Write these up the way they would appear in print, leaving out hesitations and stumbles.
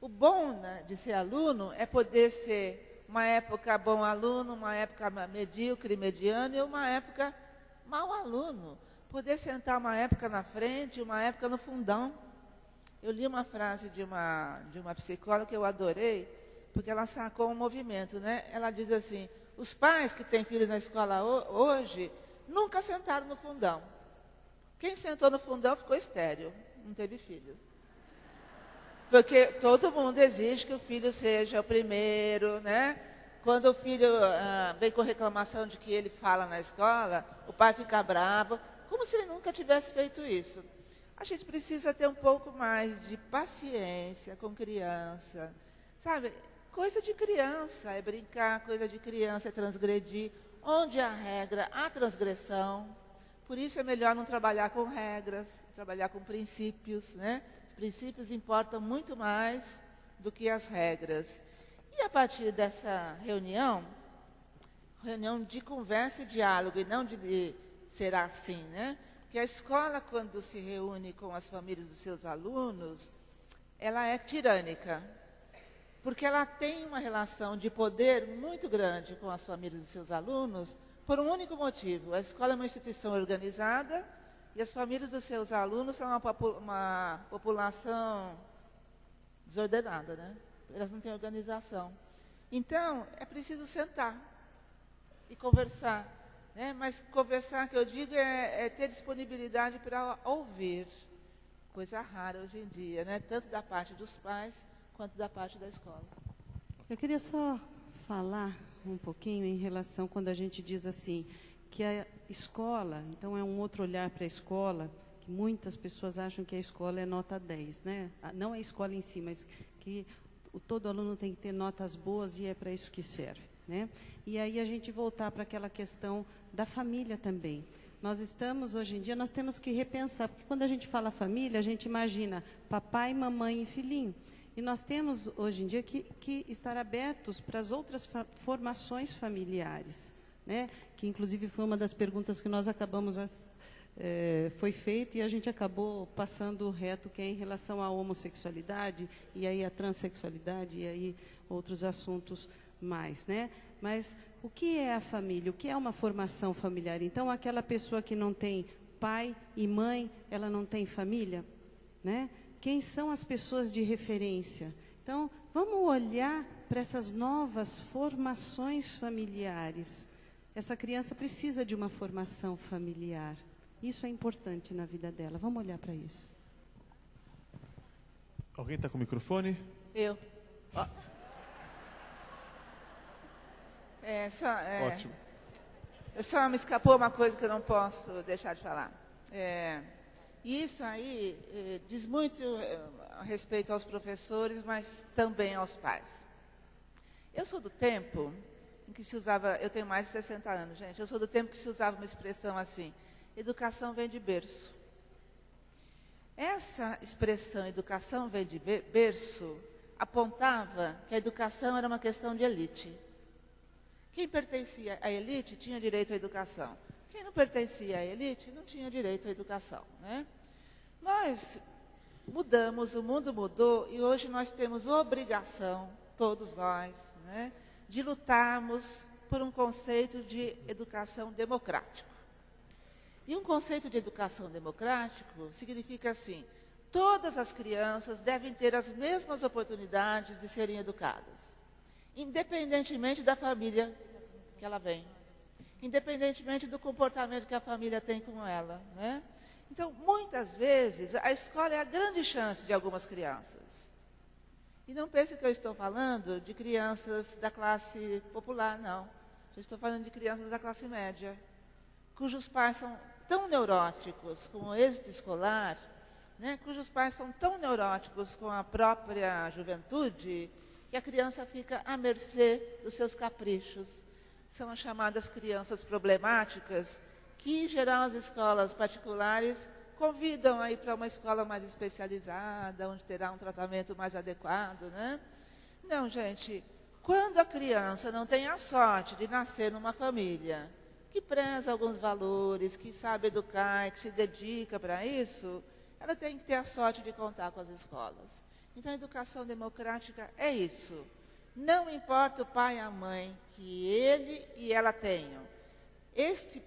O bom, né, de ser aluno é poder ser uma época bom aluno, uma época medíocre, mediano e uma época mau aluno. Poder sentar uma época na frente, uma época no fundão. Eu li uma frase de uma psicóloga que eu adorei, porque ela sacou um movimento, né? Ela diz assim, os pais que têm filhos na escola hoje nunca sentaram no fundão. Quem sentou no fundão ficou estéril, não teve filho. Porque todo mundo exige que o filho seja o primeiro, né? Quando o filho vem com reclamação de que ele fala na escola, o pai fica bravo, como se ele nunca tivesse feito isso. A gente precisa ter um pouco mais de paciência com criança, sabe? Coisa de criança é brincar, coisa de criança é transgredir. Onde há regra, há transgressão. Por isso é melhor não trabalhar com regras, trabalhar com princípios, né? Os princípios importam muito mais do que as regras. E a partir dessa reunião de conversa e diálogo, e não de será assim, né? Porque a escola, quando se reúne com as famílias dos seus alunos, ela é tirânica. Porque ela tem uma relação de poder muito grande com as famílias dos seus alunos, por um único motivo. A escola é uma instituição organizada e as famílias dos seus alunos são uma população desordenada, né? Elas não têm organização. Então, é preciso sentar e conversar. Né? Mas conversar, que eu digo, é ter disponibilidade para ouvir. Coisa rara hoje em dia, né? Tanto da parte dos pais quanto da parte da escola. Eu queria só falar um pouquinho em relação quando a gente diz assim, que a escola, então é um outro olhar para a escola, que muitas pessoas acham que a escola é nota 10, né? Não a escola em si, mas que todo aluno tem que ter notas boas e é para isso que serve, né? E aí a gente voltar para aquela questão da família também. Nós estamos, hoje em dia, nós temos que repensar, porque quando a gente fala família, a gente imagina papai, mamãe e filhinho. E nós temos, hoje em dia, que estar abertos para as outras formações familiares, né? Que, inclusive, foi uma das perguntas que nós acabamos, foi feito e a gente acabou passando reto, que é em relação à homossexualidade, e aí a transexualidade, e aí outros assuntos mais, né? Mas o que é a família? O que é uma formação familiar? Então, aquela pessoa que não tem pai e mãe, ela não tem família, né? Quem são as pessoas de referência? Então, vamos olhar para essas novas formações familiares. Essa criança precisa de uma formação familiar. Isso é importante na vida dela. Vamos olhar para isso. Alguém está com o microfone? Eu. Ótimo. Só me escapou uma coisa que eu não posso deixar de falar. Isso aí diz muito a respeito aos professores, mas também aos pais. Eu sou do tempo em que se usava, eu tenho mais de 60 anos, gente, eu sou do tempo que se usava uma expressão assim, educação vem de berço. Essa expressão, educação vem de berço, apontava que a educação era uma questão de elite. Quem pertencia à elite tinha direito à educação. Quem não pertencia à elite não tinha direito à educação, né? Nós mudamos, o mundo mudou e hoje nós temos obrigação, todos nós, né, de lutarmos por um conceito de educação democrático. E um conceito de educação democrático significa assim, todas as crianças devem ter as mesmas oportunidades de serem educadas, independentemente da família que ela vem. Independentemente do comportamento que a família tem com ela, né? Então, muitas vezes, a escola é a grande chance de algumas crianças. E não pense que eu estou falando de crianças da classe popular, não. Eu estou falando de crianças da classe média, cujos pais são tão neuróticos com o êxito escolar, né? Cujos pais são tão neuróticos com a própria juventude, que a criança fica à mercê dos seus caprichos. São as chamadas crianças problemáticas, que, em geral, as escolas particulares convidam a ir para uma escola mais especializada, onde terá um tratamento mais adequado, né? Não, gente, quando a criança não tem a sorte de nascer numa família que preza alguns valores, que sabe educar, que se dedica para isso, ela tem que ter a sorte de contar com as escolas. Então, a educação democrática é isso. Não importa o pai e a mãe que ele e ela tenham. Este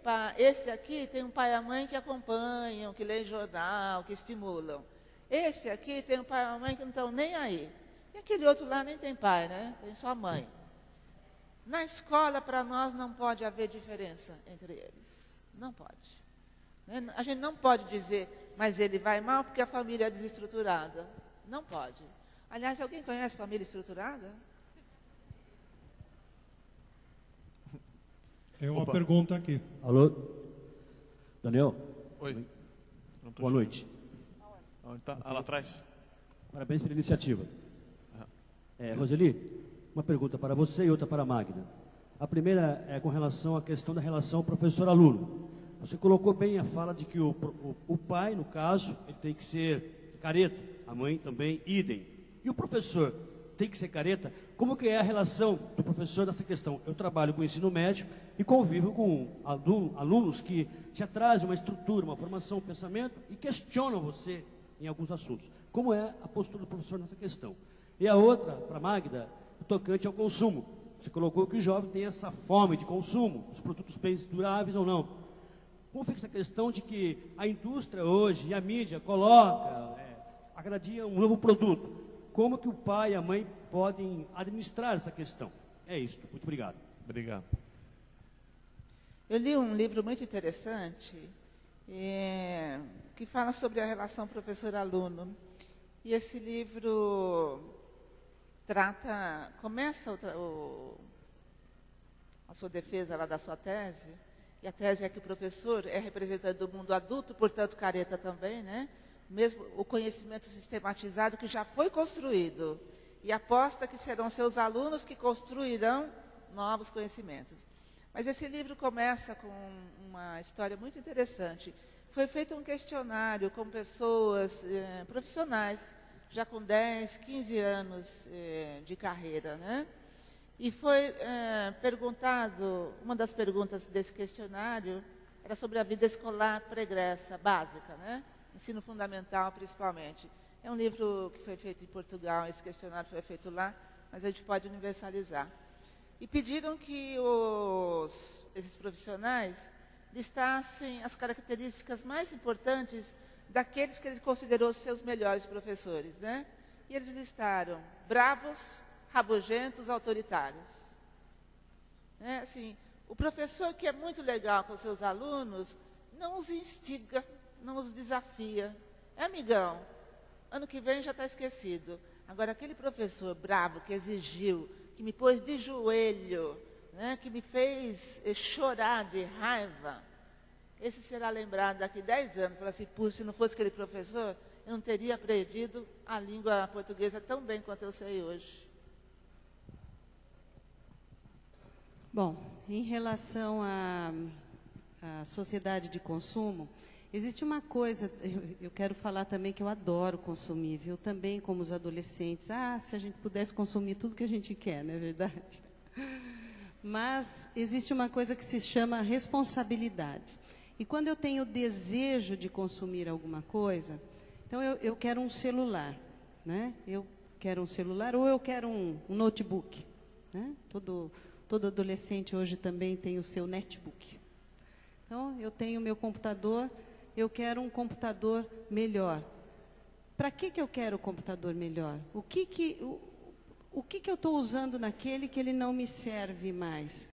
aqui tem um pai e a mãe que acompanham, que leem jornal, que estimulam. Este aqui tem um pai e uma mãe que não estão nem aí. E aquele outro lá nem tem pai, né? Tem só mãe. Na escola, para nós, não pode haver diferença entre eles. Não pode. A gente não pode dizer, mas ele vai mal porque a família é desestruturada. Não pode. Aliás, alguém conhece família estruturada? Tem uma pergunta aqui. Alô? Daniel? Oi. Boa noite. Onde está? Ah, lá atrás. Parabéns pela iniciativa. Roseli, uma pergunta para você e outra para a Magda. A primeira é com relação à questão da relação professor-aluno. Você colocou bem a fala de que o pai, no caso, ele tem que ser careta, a mãe também, idem. E o professor tem que ser careta? Como que é a relação do professor nessa questão? Eu trabalho com ensino médio e convivo com alunos que te trazem uma estrutura, uma formação, um pensamento e questionam você em alguns assuntos. Como é a postura do professor nessa questão? E a outra, para a Magda, tocante ao consumo. Você colocou que o jovem tem essa fome de consumo, os produtos bens duráveis ou não. Como fica essa questão de que a indústria hoje e a mídia coloca, agradia um novo produto? Como que o pai e a mãe podem administrar essa questão? É isso. Muito obrigado. Obrigado. Eu li um livro muito interessante que fala sobre a relação professor-aluno. E esse livro começa a sua defesa lá da sua tese, e a tese é que o professor é representante do mundo adulto, portanto careta também, né? Mesmo o conhecimento sistematizado que já foi construído, e aposta que serão seus alunos que construirão novos conhecimentos. Mas esse livro começa com uma história muito interessante. Foi feito um questionário com pessoas profissionais, já com 10, 15 anos de carreira, né? E foi perguntado, uma das perguntas desse questionário era sobre a vida escolar pregressa, básica, né? Ensino fundamental, principalmente. É um livro que foi feito em Portugal, esse questionário foi feito lá, mas a gente pode universalizar. E pediram que esses profissionais listassem as características mais importantes daqueles que eles considerou seus melhores professores, né? E eles listaram bravos, rabugentos, autoritários. Assim, o professor que é muito legal com seus alunos não os instiga, não os desafia. É amigão. Ano que vem já está esquecido. Agora, aquele professor bravo que exigiu, que me pôs de joelho, né, que me fez chorar de raiva, esse será lembrado daqui 10 anos. Fala assim, se não fosse aquele professor, eu não teria aprendido a língua portuguesa tão bem quanto eu sei hoje. Bom, em relação à sociedade de consumo, existe uma coisa, eu quero falar também que eu adoro consumir, viu? Também como os adolescentes. Se a gente pudesse consumir tudo que a gente quer, não é verdade? Mas existe uma coisa que se chama responsabilidade. E quando eu tenho desejo de consumir alguma coisa, então eu quero um celular, né? Eu quero um celular ou eu quero um notebook, né? Todo adolescente hoje também tem o seu netbook. Então, eu tenho o meu computador, eu quero um computador melhor. Para que eu quero o computador melhor? O que eu estou usando naquele que ele não me serve mais?